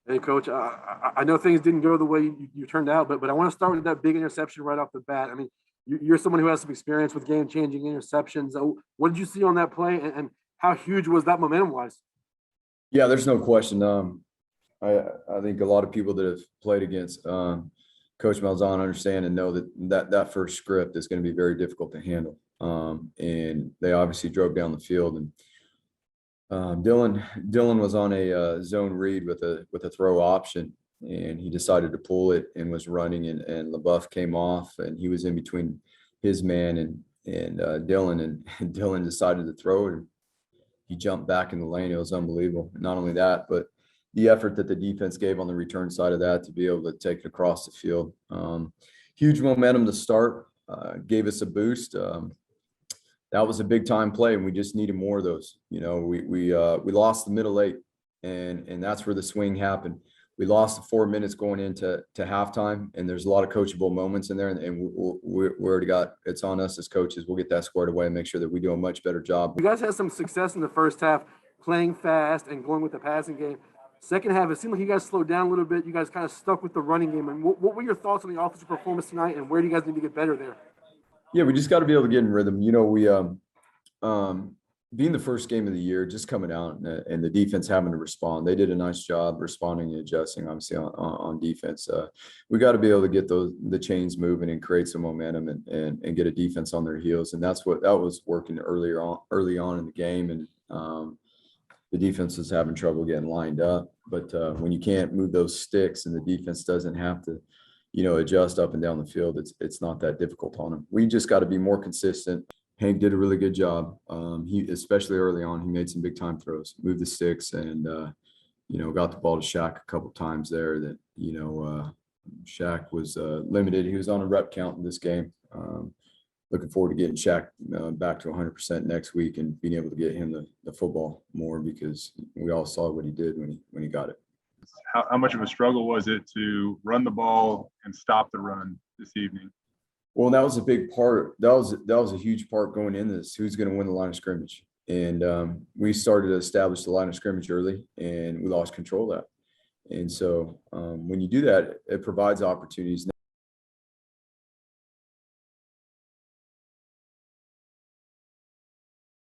Hey, Coach, I know things didn't go the way you turned out, but I want to start with that big interception right off the bat. I mean, you're someone who has some experience with game-changing interceptions. What did you see on that play, and how huge was that momentum-wise? Yeah, there's no question. I think a lot of people that have played against Coach Malzahn understand and know that first script is going to be very difficult to handle. And they obviously drove down the field, and Dylan was on a zone read with a throw option, and he decided to pull it and was running, and LaBeouf came off, and he was in between his man and Dylan, and Dylan decided to throw it. He jumped back in the lane. It was unbelievable. Not only that, but the effort that the defense gave on the return side of that to be able to take it across the field. Huge momentum to start, gave us a boost. That was a big time play, and we just needed more of those. You know, we lost the middle eight, and that's where the swing happened. We lost the 4 minutes going into halftime, and there's a lot of coachable moments in there, and we already got, it's on us as coaches. We'll get that squared away and make sure that we do a much better job. You guys had some success in the first half, playing fast and going with the passing game. Second half, it seemed like you guys slowed down a little bit. You guys kind of stuck with the running game. And what were your thoughts on the offensive performance tonight, and where do you guys need to get better there? Yeah, we just got to be able to get in rhythm. You know, we being the first game of the year, just coming out and the defense having to respond. They did a nice job responding and adjusting, obviously, on defense. We got to be able to get the chains moving and create some momentum and get a defense on their heels. And that was working early on in the game. And the defense was having trouble getting lined up. But when you can't move those sticks and the defense doesn't have to, adjust up and down the field, it's not that difficult on them. We just got to be more consistent. Hank did a really good job. He, especially early on, he made some big time throws, moved the sticks, and got the ball to Shaq a couple times there. That Shaq was limited. He was on a rep count in this game. Looking forward to getting Shaq back to 100% next week and being able to get him the football more, because we all saw what he did when he got it. How much of a struggle was it to run the ball and stop the run this evening? Well, that was a big part. That was a huge part going into this. Who's going to win the line of scrimmage? And we started to establish the line of scrimmage early, and we lost control of that. And so when you do that, it provides opportunities.